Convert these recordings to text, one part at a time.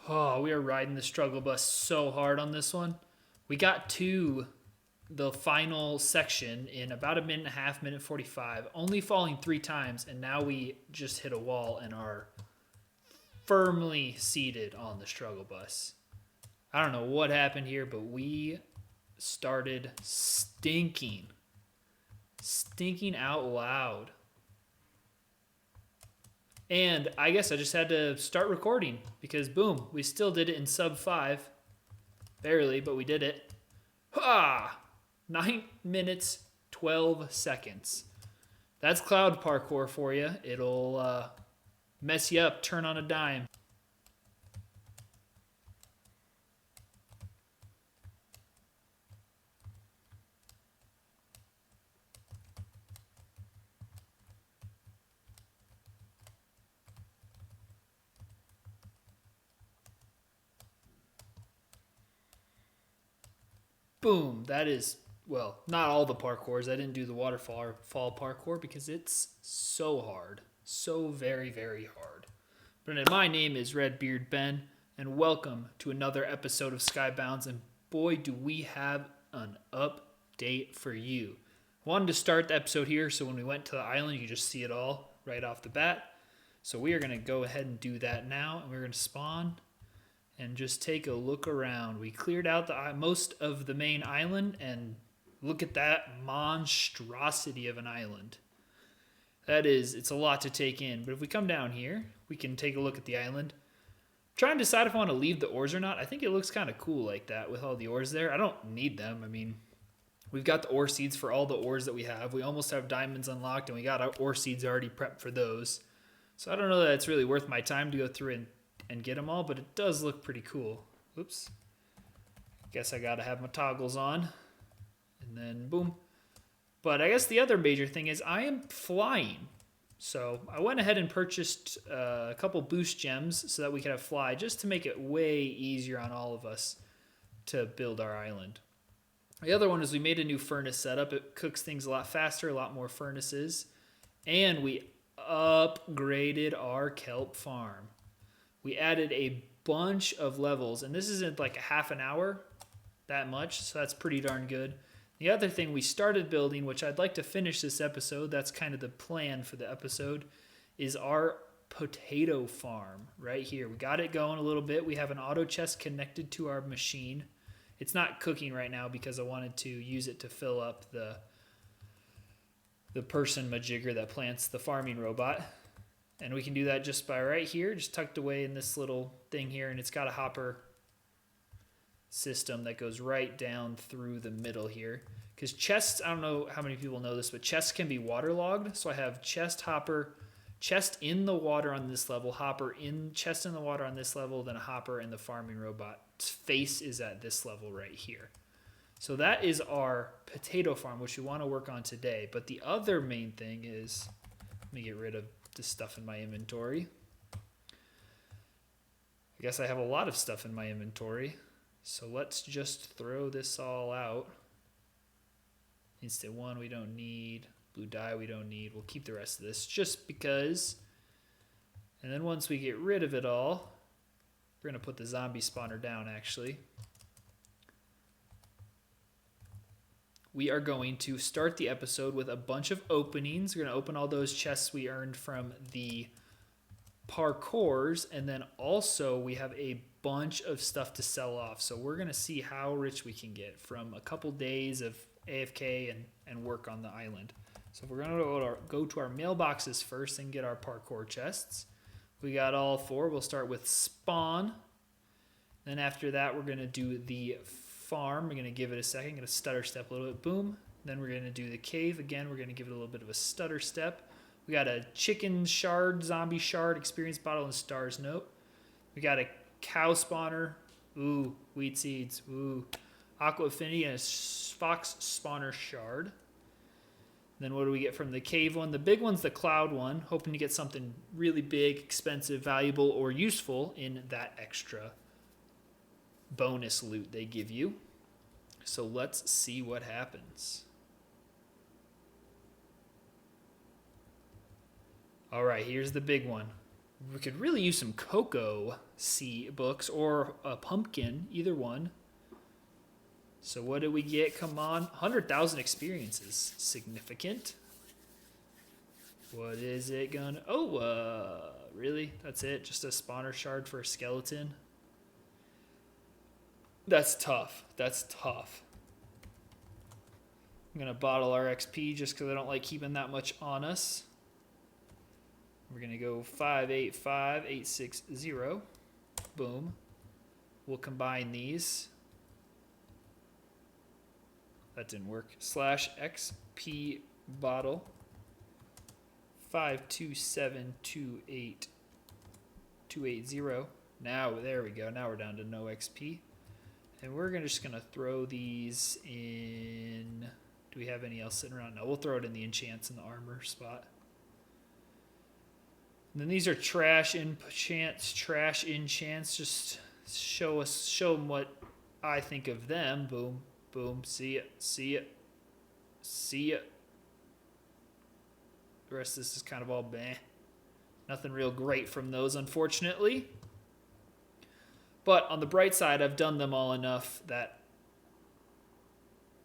Oh, we are riding the struggle bus so hard on this one. We got to the final section in about a minute and a half, minute 45, only falling 3 times, and now we just hit a wall and are firmly seated on the struggle bus. I don't know what happened here, but we started stinking. Stinking out loud. And I guess I just had to start recording because boom, we still did it in sub 5. Barely, but we did it. Ha! 9 minutes, 12 seconds. That's cloud parkour for you. It'll mess you up, turn on a dime. Boom. That is, well, not all the parkours. I didn't do the waterfall fall parkour because it's so hard. So very, very hard. But my name is Redbeard Ben, and welcome to another episode of Skybounds. And boy, do we have an update for you. Wanted to start the episode here so when we went to the island, you could just see it all right off the bat. So we are going to go ahead and do that now, and we're going to spawn and just take a look around. We cleared out most of the main island, and look at that monstrosity of an island. It's a lot to take in. But if we come down here, we can take a look at the island. Try and decide if I want to leave the ores or not. I think it looks kind of cool like that with all the ores there. I don't need them. I mean, we've got the ore seeds for all the ores that we have. We almost have diamonds unlocked, and we got our ore seeds already prepped for those. So I don't know that it's really worth my time to go through and get them all, but it does look pretty cool. Oops. Guess I gotta have my toggles on. And then boom. But I guess the other major thing is I am flying. So I went ahead and purchased a couple boost gems so that we could have fly, just to make it way easier on all of us to build our island. The other one is we made a new furnace setup. It cooks things a lot faster, a lot more furnaces. And we upgraded our kelp farm. We added a bunch of levels, and this isn't like a half an hour, that much, so that's pretty darn good. The other thing we started building, which I'd like to finish this episode, that's kind of the plan for the episode, is our potato farm right here. We got it going a little bit. We have an auto chest connected to our machine. It's not cooking right now because I wanted to use it to fill up the person majigger that plants the farming robot. And we can do that just by right here, just tucked away in this little thing here. And it's got a hopper system that goes right down through the middle here. Because chests, I don't know how many people know this, but chests can be waterlogged. So I have chest, hopper, chest in the water on this level, chest in the water on this level, then a hopper, and the farming robot's face is at this level right here. So that is our potato farm, which we want to work on today. But the other main thing is, let me get rid of the stuff in my inventory. I guess I have a lot of stuff in my inventory. So let's just throw this all out. Instant one we don't need. Blue dye we don't need. We'll keep the rest of this just because. And then once we get rid of it all, we're going to put the zombie spawner down actually. We are going to start the episode with a bunch of openings. We're going to open all those chests we earned from the parkours, and then also we have a bunch of stuff to sell off. So we're going to see how rich we can get from a couple days of AFK and work on the island. So we're going to go to our mailboxes first and get our parkour chests. We got all 4. We'll start with spawn. Then after that, we're going to do the farm. We're going to give it a second. Going to stutter step a little bit. Boom. Then we're going to do the cave again. We're going to give it a little bit of a stutter step. We got a chicken shard, zombie shard, experience bottle, and stars note. We got a cow spawner. Ooh, wheat seeds. Ooh, aqua affinity, and a fox spawner shard. Then what do we get from the cave one? The big one's the cloud one. Hoping to get something really big, expensive, valuable, or useful in that extra bonus loot they give you. So let's see what happens. All right, here's the big one. We could really use some cocoa seed books or a pumpkin, either one. So what did we get? Come on. 100,000 experiences. Significant. What is it gonna... Oh, really? That's it? Just a spawner shard for a skeleton? That's tough. That's tough. I'm going to bottle our XP just because I don't like keeping that much on us. We're going to go 585860. Boom. We'll combine these. That didn't work. Slash XP bottle. 52728280. Now, there we go. Now we're down to no XP. And we're just going to throw these in... Do we have any else sitting around? No, we'll throw it in the enchants in the armor spot. And then these are trash enchants, Just show them what I think of them. Boom, boom. See it, see it, see it. The rest of this is kind of all meh. Nothing real great from those, unfortunately. But on the bright side, I've done them all enough that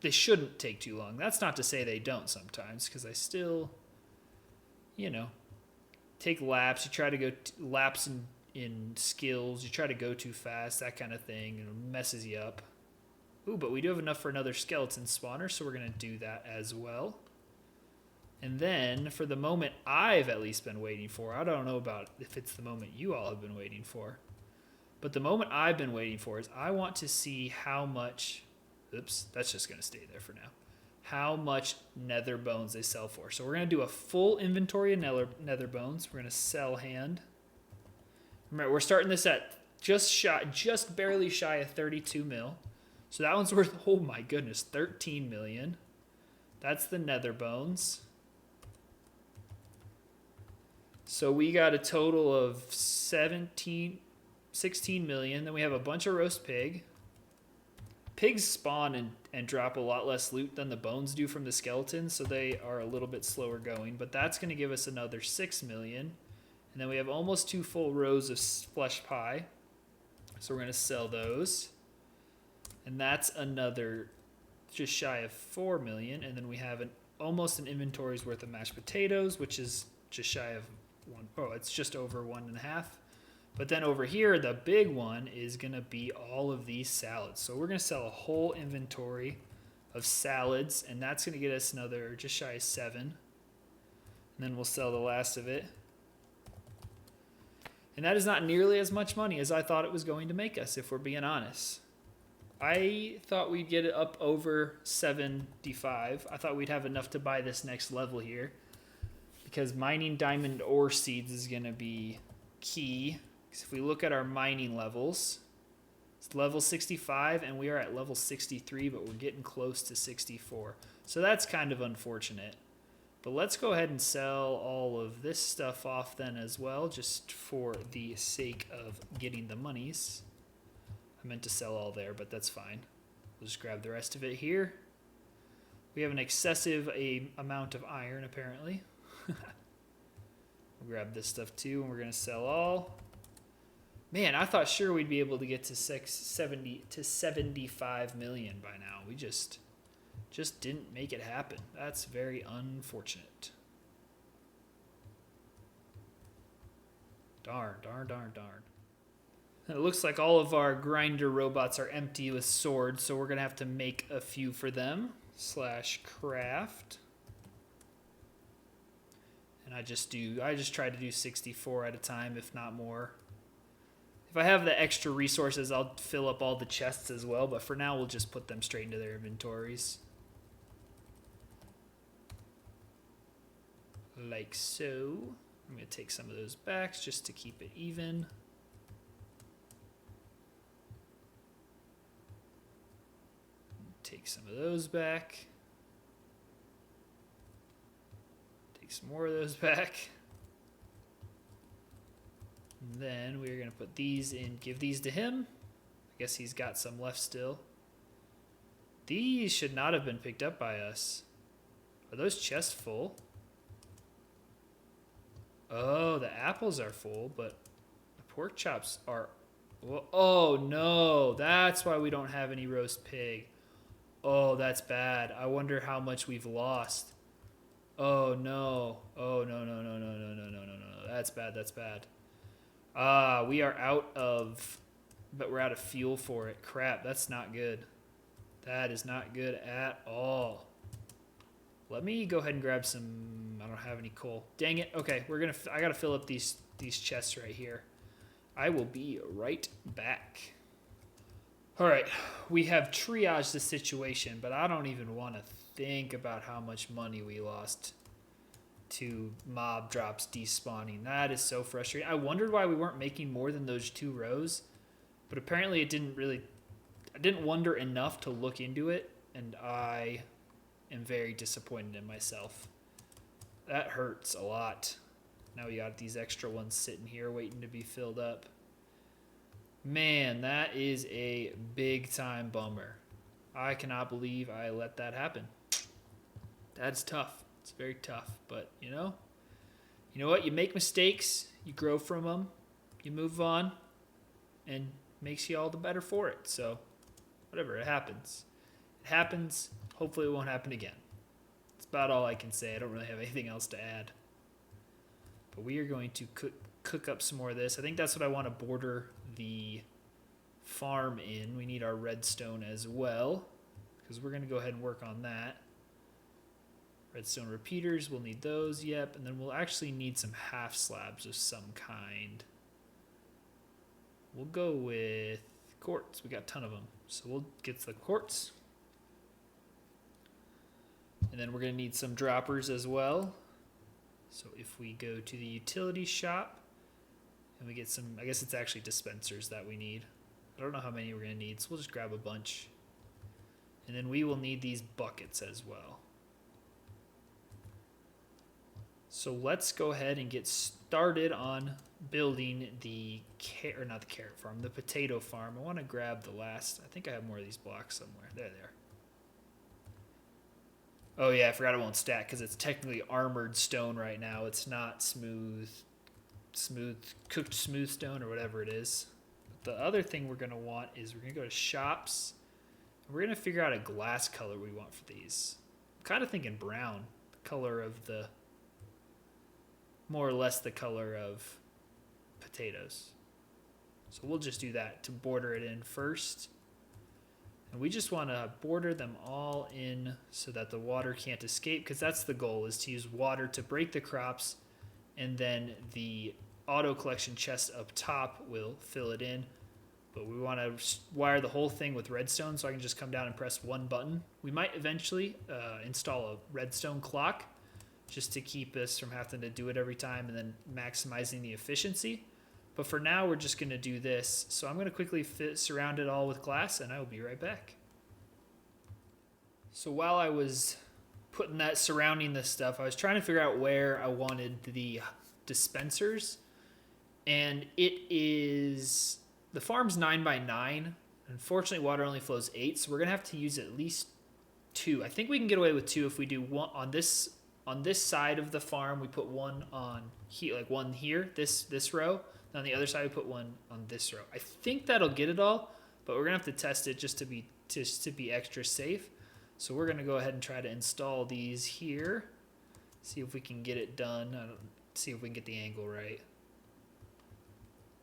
they shouldn't take too long. That's not to say they don't sometimes, because I still, take laps. You try to go laps in skills. You try to go too fast, that kind of thing, and it messes you up. Ooh, but we do have enough for another skeleton spawner, so we're going to do that as well. And then, for the moment I've at least been waiting for, I don't know about if it's the moment you all have been waiting for, but the moment I've been waiting for is I want to see how much... Oops, that's just going to stay there for now. How much nether bones they sell for. So we're going to do a full inventory of nether bones. We're going to sell hand. Remember, we're starting this at just barely shy of 32 mil. So that one's worth, oh my goodness, 13 million. That's the nether bones. So we got a total of 16 million. Then we have a bunch of roast pig. Pigs spawn and drop a lot less loot than the bones do from the skeletons, so they are a little bit slower going. But that's going to give us another 6 million. And then we have almost 2 full rows of flesh pie. So we're going to sell those. And that's another just shy of 4 million. And then we have almost an inventory's worth of mashed potatoes, which is just shy of one. Oh, it's just over 1.5. But then over here, the big one is going to be all of these salads. So we're going to sell a whole inventory of salads, and that's going to get us another just shy of 7. And then we'll sell the last of it. And that is not nearly as much money as I thought it was going to make us, if we're being honest. I thought we'd get it up over 75. I thought we'd have enough to buy this next level here, because mining diamond ore seeds is going to be key. If we look at our mining levels, it's level 65 and we are at level 63, but we're getting close to 64. So that's kind of unfortunate. But let's go ahead and sell all of this stuff off then as well, just for the sake of getting the monies. I meant to sell all there, but that's fine. We'll just grab the rest of it here. We have an excessive amount of iron, apparently. We'll grab this stuff too, and we're going to sell all. Man, I thought sure we'd be able to get to 75 million by now. We just didn't make it happen. That's very unfortunate. Darn. It looks like all of our grinder robots are empty with swords, so we're going to have to make a few for them. /craft. And I just try to do 64 at a time, if not more. If I have the extra resources, I'll fill up all the chests as well, but for now we'll just put them straight into their inventories. Like so. I'm going to take some of those back just to keep it even. Take some of those back. Take some more of those back. And then we're going to put these in, give these to him. I guess he's got some left still. These should not have been picked up by us. Are those chests full? Oh, the apples are full, but the pork chops are... Oh, no. That's why we don't have any roast pig. Oh, that's bad. I wonder how much we've lost. Oh, no. Oh, no, no, no, no, no, no, no, no, no. That's bad. That's bad. We are out of... But we're out of fuel for it. Crap, that's not good. That is not good at all. Let me go ahead and grab some... I don't have any coal. Dang it. Okay, I gotta fill up these chests right here. I will be right back. All right, we have triaged the situation, but I don't even want to think about how much money we lost to mob drops despawning. That is so frustrating. I wondered why we weren't making more than those 2 rows, but apparently it didn't really... I didn't wonder enough to look into it, and I am very disappointed in myself. That hurts a lot. Now we got these extra ones sitting here waiting to be filled up. Man, that is a big time bummer. I cannot believe I let that happen. That's tough. It's very tough, but you know what? You make mistakes, you grow from them, you move on, and makes you all the better for it. So whatever, it happens. It happens. Hopefully it won't happen again. That's about all I can say. I don't really have anything else to add. But we are going to cook up some more of this. I think that's what I want to border the farm in. We need our redstone as well, because we're going to go ahead and work on that. Redstone repeaters, we'll need those, yep. And then we'll actually need some half slabs of some kind. We'll go with quartz. We got a ton of them. So we'll get the quartz. And then we're going to need some droppers as well. So if we go to the utility shop and we get some, I guess it's actually dispensers that we need. I don't know how many we're going to need, so we'll just grab a bunch. And then we will need these buckets as well. So let's go ahead and get started on building the the potato farm. I want to grab the last, I think I have more of these blocks somewhere. There they are. Oh yeah, I forgot it won't stack because it's technically armored stone right now. It's not cooked smooth stone or whatever it is. But the other thing we're going to want is we're going to go to shops. And we're going to figure out a glass color we want for these. I'm kind of thinking brown, the color of the, more or less the color of potatoes. So we'll just do that to border it in first. And we just want to border them all in so that the water can't escape, because that's the goal, is to use water to break the crops, and then the auto collection chest up top will fill it in. But we want to wire the whole thing with redstone, so I can just come down and press one button. We might eventually install a redstone clock just to keep us from having to do it every time and then maximizing the efficiency. But for now, we're just going to do this. So I'm going to quickly surround it all with glass, and I will be right back. So while I was putting that surrounding this stuff, I was trying to figure out where I wanted the dispensers. And it is, the farm's 9 by 9. Unfortunately, water only flows 8, so we're going to have to use at least 2. I think we can get away with 2 if we do one on this side of the farm. We put one on here, like one here, this row. On the other side, we put one on this row. I think that'll get it all, but we're gonna have to test it just to be extra safe. So we're gonna go ahead and try to install these here. See if we can get it done. See if we can get the angle right.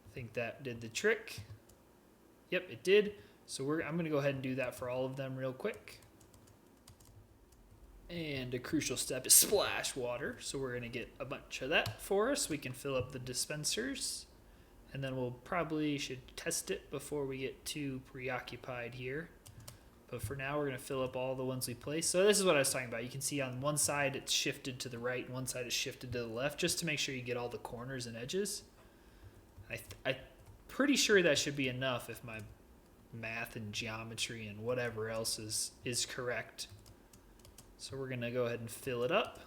I think that did the trick. Yep, it did. So I'm gonna go ahead and do that for all of them real quick. And a crucial step is splash water. So we're gonna get a bunch of that for us. We can fill up the dispensers. And then we'll probably should test it before we get too preoccupied here. But for now, we're going to fill up all the ones we place. So this is what I was talking about. You can see on one side, it's shifted to the right, and one side is shifted to the left, just to make sure you get all the corners and edges. I'm pretty sure that should be enough if my math and geometry and whatever else is correct. So we're going to go ahead and fill it up.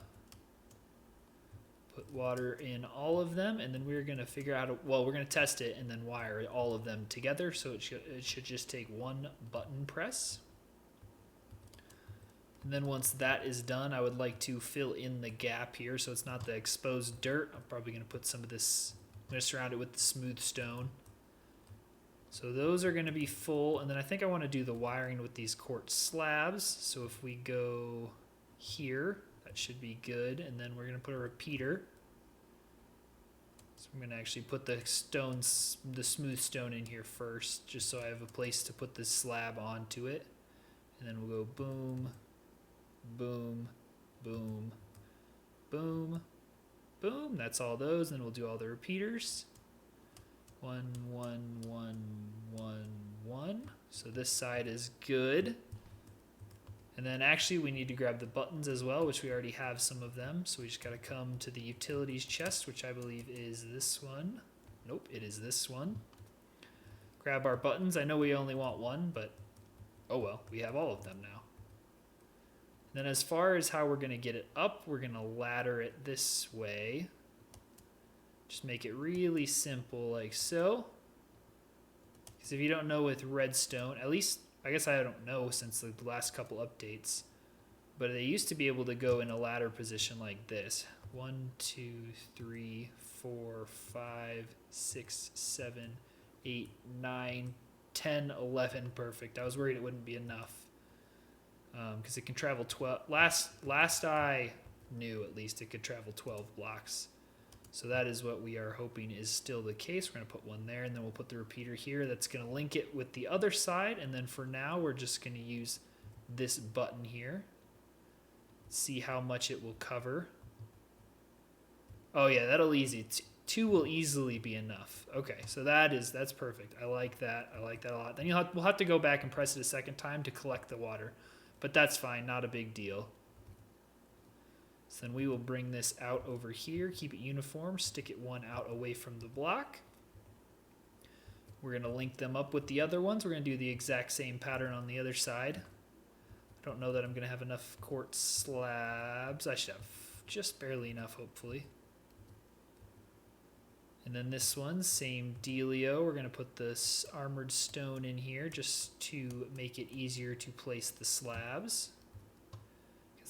Put water in all of them, and then we're going to figure out, we're going to test it and then wire all of them together. So it should just take one button press. And then once that is done, I would like to fill in the gap here so it's not the exposed dirt. I'm probably going to put some of this, I'm going to surround it with the smooth stone. So those are going to be full, and then I think I want to do the wiring with these quartz slabs. So if we go here, that should be good, and then we're going to put a repeater. So I'm going to actually put the stones, the smooth stone in here first, just so I have a place to put this slab onto it. And then we'll go boom, boom, boom, boom, boom. That's all those, and then we'll do all the repeaters. 1, 1, 1, 1, 1. So this side is good. And then actually we need to grab the buttons as well, which we already have some of them. So we just got to come to the utilities chest, which I believe is this one. Nope, it is this one. Grab our buttons. I know we only want one, but oh well, we have all of them now. And then as far as how we're going to get it up, we're going to ladder it this way. Just make it really simple like so. Because if you don't know with redstone, at least, I guess I don't know since the last couple updates, but they used to be able to go in a ladder position like this. 1, 2, 3, 4, 5, 6, 7, 8, 9, 10, 11. Perfect. I was worried it wouldn't be enough. Because it can travel 12. Last I knew, at least, it could travel 12 blocks. So that is what we are hoping is still the case. We're going to put one there, and then we'll put the repeater here. That's going to link it with the other side. And then for now, we're just going to use this button here. See how much it will cover. Oh yeah, that'll easy. 2 will easily be enough. Okay, so that's perfect. I like that. I like that a lot. Then we'll have to go back and press it a second time to collect the water. But that's fine, not a big deal. So then we will bring this out over here, keep it uniform, stick it one out away from the block. We're going to link them up with the other ones. We're going to do the exact same pattern on the other side. I don't know that I'm going to have enough quartz slabs. I should have just barely enough, hopefully. And then this one, same dealio. We're going to put this armored stone in here just to make it easier to place the slabs.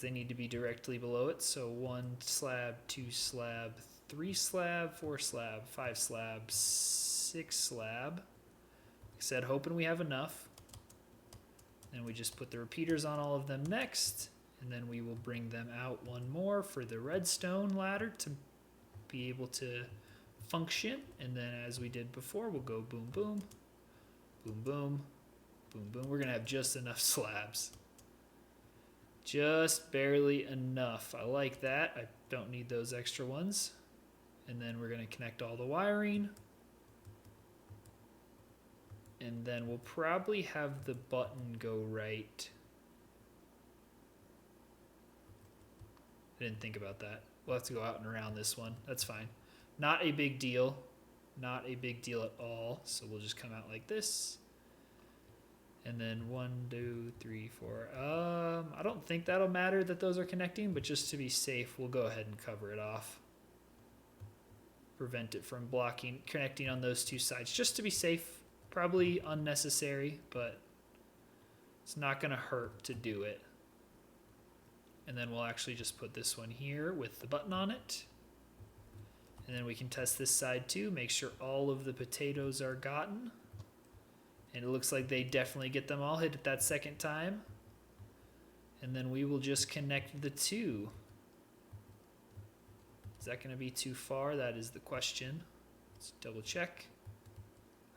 They need to be directly below it. So 1 slab, 2 slab, 3 slab, 4 slab, 5 slab, 6 slab. Like I said, hoping we have enough. And we just put the repeaters on all of them next. And then we will bring them out one more for the redstone ladder to be able to function. And then as we did before, we'll go boom, boom, boom, boom, boom, boom. We're going to have just enough slabs. Just barely enough. I like that. I don't need those extra ones. And then we're going to connect all the wiring. And then we'll probably have the button go right. I didn't think about that. We'll have to go out and around this one. That's fine. Not a big deal. Not a big deal at all. So we'll just come out like this. And then 1, 2, 3, 4. I don't think that'll matter that those are connecting, but just to be safe, we'll go ahead and cover it off. Prevent it from connecting on those two sides, just to be safe. Probably unnecessary, but it's not going to hurt to do it. And then we'll actually just put this one here with the button on it. And then we can test this side too, make sure all of the potatoes are gotten. And it looks like they definitely get them all. Hit it that second time. And then we will just connect the two. Is that going to be too far? That is the question. Let's double check.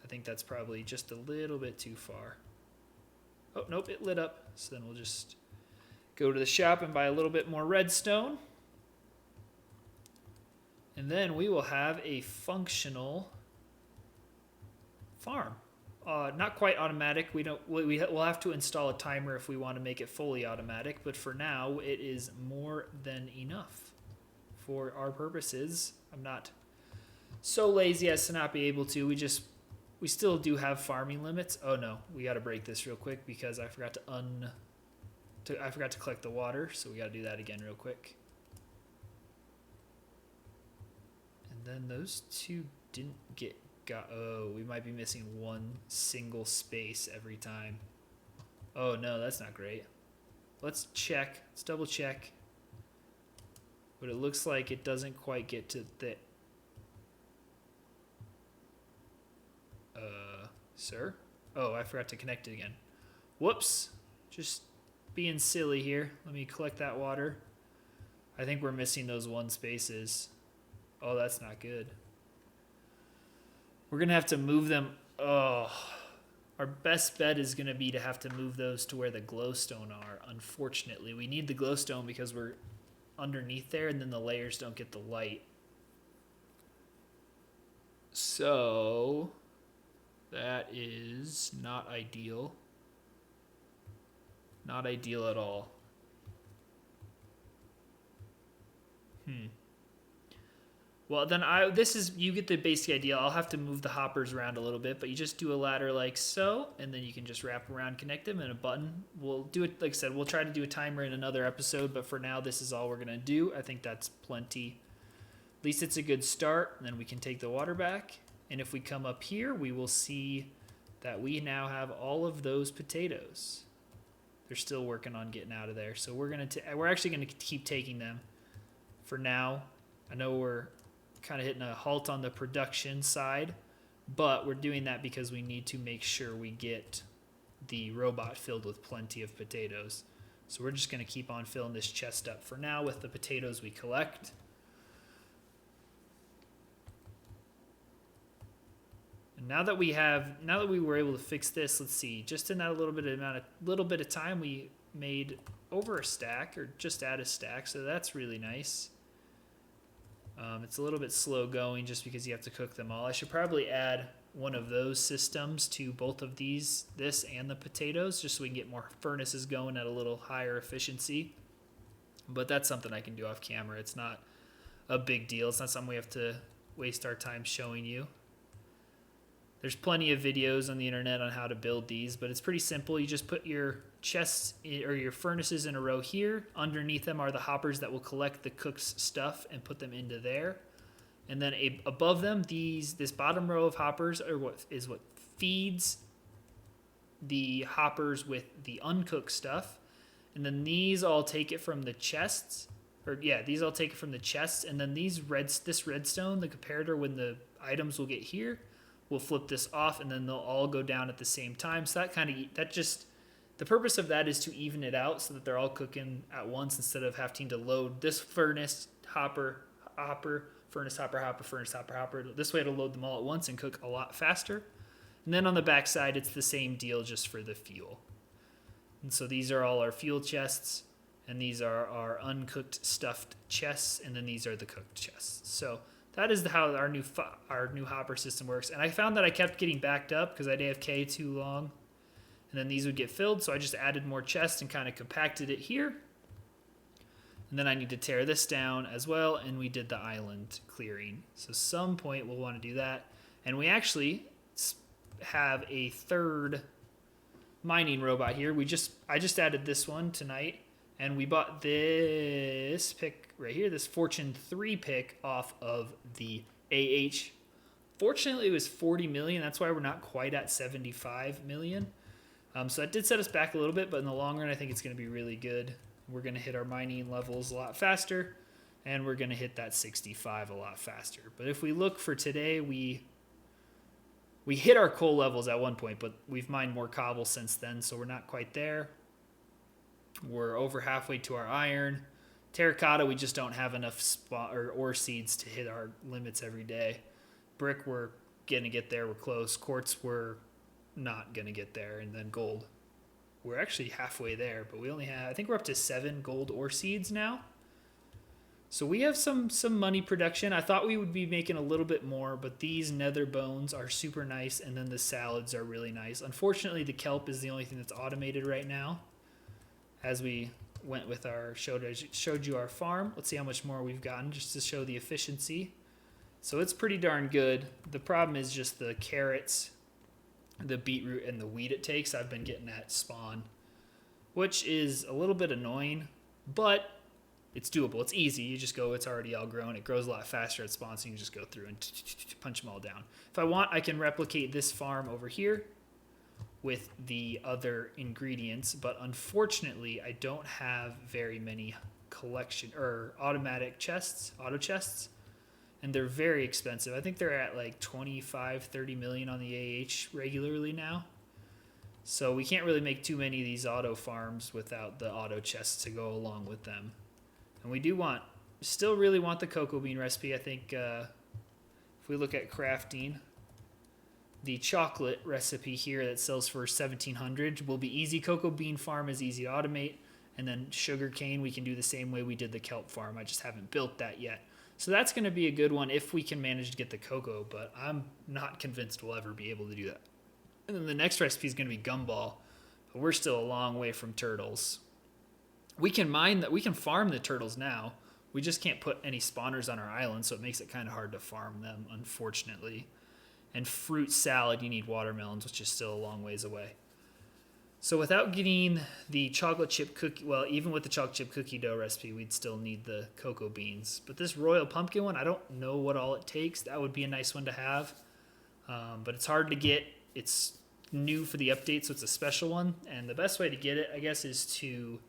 I think that's probably just a little bit too far. Oh, nope, it lit up. So then we'll just go to the shop and buy a little bit more redstone. And then we will have a functional farm. Not quite automatic. We'll have to install a timer if we want to make it fully automatic, but for now it is more than enough for our purposes. I'm not so lazy as to not be able to. We still do have farming limits. Oh no, we got to break this real quick because I forgot to collect the water, so we got to do that again real quick. And then those two didn't get oh, we might be missing one single space every time. Oh no, that's not great. let's check. Let's double check. But it looks like it doesn't quite get to the... Sir? Oh, I forgot to connect it again. Whoops. Just being silly here. Let me collect that water. I think we're missing those 1 spaces. Oh, that's not good. We're going to have to move them. Oh, our best bet is going to be to have to move those to where the glowstone are. Unfortunately, we need the glowstone because we're underneath there and then the layers don't get the light. So that is not ideal. Not ideal at all. Well, then you get the basic idea. I'll have to move the hoppers around a little bit, but you just do a ladder like so, and then you can just wrap around, connect them, and a button. We'll do it, like I said, we'll try to do a timer in another episode, but for now, this is all we're going to do. I think that's plenty. At least it's a good start, and then we can take the water back. And if we come up here, we will see that we now have all of those potatoes. They're still working on getting out of there, so we're actually going to keep taking them for now. I know we're kind of hitting a halt on the production side, but we're doing that because we need to make sure we get the robot filled with plenty of potatoes. So we're just going to keep on filling this chest up for now with the potatoes we collect. And now that we were able to fix this, let's see, just in that little bit of time, we made over a stack, or just at a stack, so that's really nice. It's a little bit slow going just because you have to cook them all. I should probably add one of those systems to both of this and the potatoes, just so we can get more furnaces going at a little higher efficiency. But that's something I can do off camera. It's not a big deal. It's not something we have to waste our time showing you. There's plenty of videos on the internet on how to build these, but it's pretty simple. You just put your chests or your furnaces in a row here. Underneath them are the hoppers that will collect the cooked stuff and put them into there. And then above them, this bottom row of hoppers are what feeds the hoppers with the uncooked stuff. And then these all take it from the chests. These all take it from the chests. And then this redstone, the comparator, when the items will get here, we'll flip this off, and then they'll all go down at the same time. So the purpose of that is to even it out so that they're all cooking at once instead of having to load this furnace, hopper, furnace, hopper, furnace, hopper. This way it'll load them all at once and cook a lot faster. And then on the back side, it's the same deal just for the fuel. And so these are all our fuel chests, and these are our uncooked stuffed chests, and then these are the cooked chests. So that is how our new hopper system works. And I found that I kept getting backed up because I'd AFK too long. And then these would get filled, so I just added more chests and kind of compacted it here. And then I need to tear this down as well, and we did the island clearing. So some point we'll want to do that. And we actually have a third mining robot here. I just added this one tonight. And we bought this pick right here, this Fortune 3 pick off of the AH. Fortunately, it was 40 million. That's why we're not quite at 75 million. So that did set us back a little bit, but in the long run, I think it's going to be really good. We're going to hit our mining levels a lot faster, and we're going to hit that 65 a lot faster. But if we look for today, we hit our coal levels at one point, but we've mined more cobble since then, so we're not quite there. We're over halfway to our iron. Terracotta, we just don't have enough ore seeds to hit our limits every day. Brick, we're going to get there. We're close. Quartz, we're not going to get there. And then gold, we're actually halfway there, but we only have, I think we're up to 7 gold ore seeds now. So we have some money production. I thought we would be making a little bit more, but these nether bones are super nice, and then the salads are really nice. Unfortunately, the kelp is the only thing that's automated right now. As we went with showed you our farm. Let's see how much more we've gotten just to show the efficiency. So it's pretty darn good. The problem is just the carrots, the beetroot, and the wheat it takes. I've been getting that spawn, which is a little bit annoying, but it's doable. It's easy. You just go, it's already all grown. It grows a lot faster at spawn, so you can just go through and punch them all down. If I want, I can replicate this farm over here, with the other ingredients, but unfortunately I don't have very many collection or automatic chests, auto chests, and they're very expensive. I think they're at like 25, 30 million on the AH regularly now. So we can't really make too many of these auto farms without the auto chests to go along with them. And we do still really want the cocoa bean recipe. I think if we look at crafting, the chocolate recipe here that sells for 1700 will be easy. Cocoa bean farm is easy to automate. And then sugar cane, we can do the same way we did the kelp farm. I just haven't built that yet. So that's going to be a good one if we can manage to get the cocoa, but I'm not convinced we'll ever be able to do that. And then the next recipe is going to be gumball, but we're still a long way from turtles. We can farm the turtles now. We just can't put any spawners on our island, so it makes it kind of hard to farm them, unfortunately. And fruit salad, you need watermelons, which is still a long ways away. So without getting the chocolate chip cookie, well, even with the chocolate chip cookie dough recipe, we'd still need the cocoa beans. But this royal pumpkin one, I don't know what all it takes. That would be a nice one to have. But it's hard to get. It's new for the update, so it's a special one. And the best way to get it, I guess, is to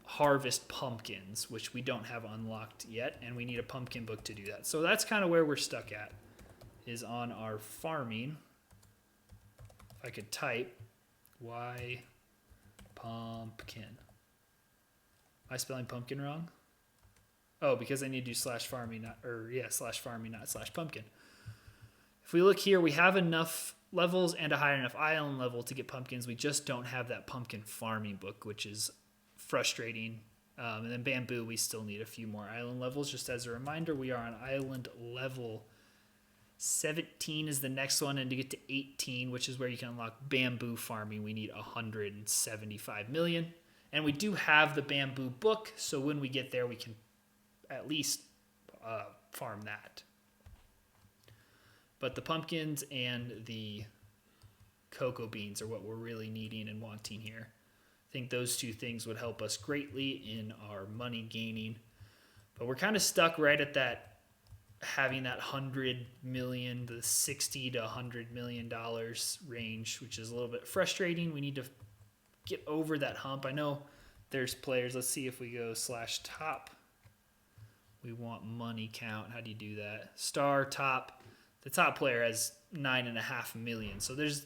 harvest pumpkins, which we don't have unlocked yet. And we need a pumpkin book to do that. So that's kind of where we're stuck at, is on our farming. If I could type. Why pumpkin? Am I spelling pumpkin wrong? Oh, because I need to do /farming, not /pumpkin. If we look here, we have enough levels and a high enough island level to get pumpkins. We just don't have that pumpkin farming book, which is frustrating. And then bamboo, we still need a few more island levels. Just as a reminder, we are on island level 17 is the next one, and to get to 18, which is where you can unlock bamboo farming, we need 175 million. And we do have the bamboo book, so when we get there, we can at least farm that. But the pumpkins and the cocoa beans are what we're really needing and wanting here. I think those two things would help us greatly in our money gaining. But we're kind of stuck right at that, having that 100 million, the 60 to 100 million dollars range, which is a little bit frustrating. We need to get over that hump. I know there's players. Let's see if we go /top. We want money count. How do you do that? Star top. The top player has 9.5 million. So there's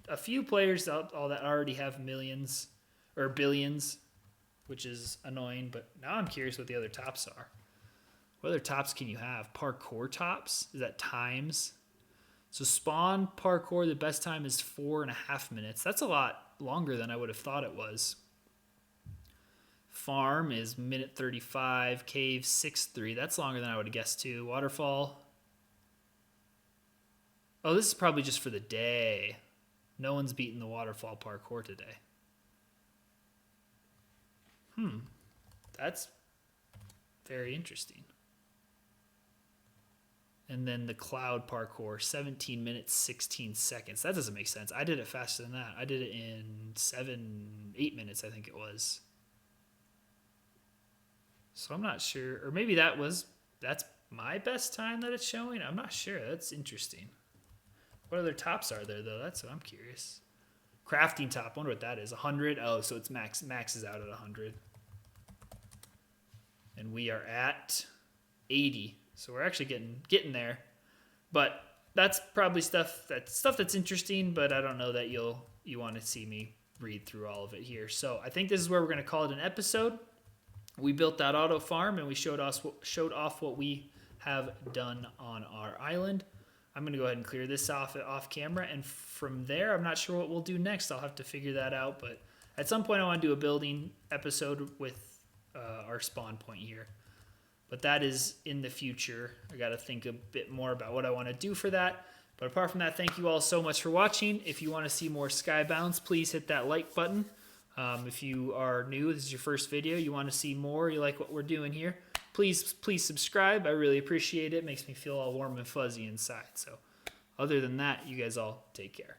a few players all that already have millions or billions, which is annoying. But now I'm curious what the other tops are. What other tops can you have? Parkour tops? Is that times? So spawn parkour, the best time is 4.5 minutes. That's a lot longer than I would have thought it was. Farm is minute 35. Cave 6.3. That's longer than I would have guessed too. Waterfall. Oh, this is probably just for the day. No one's beaten the waterfall parkour today. That's very interesting. And then the cloud parkour, 17 minutes, 16 seconds. That doesn't make sense. I did it faster than that. I did it in 8 minutes, I think it was. So I'm not sure. Or maybe that's my best time that it's showing. I'm not sure. That's interesting. What other tops are there, though? That's what I'm curious. Crafting top. I wonder what that is. 100. Oh, so it's max is out at 100. And we are at 80. So we're actually getting there, but that's probably stuff that's interesting. But I don't know that you want to see me read through all of it here. So I think this is where we're going to call it an episode. We built that auto farm and we showed off what we have done on our island. I'm going to go ahead and clear this off camera, and from there, I'm not sure what we'll do next. I'll have to figure that out. But at some point, I want to do a building episode with our spawn point here. But that is in the future. I got to think a bit more about what I want to do for that. But apart from that, thank you all so much for watching. If you want to see more Skybounds, please hit that like button. If you are new, this is your first video, you want to see more, you like what we're doing here, please subscribe. I really appreciate it. It makes me feel all warm and fuzzy inside. So other than that, you guys all take care.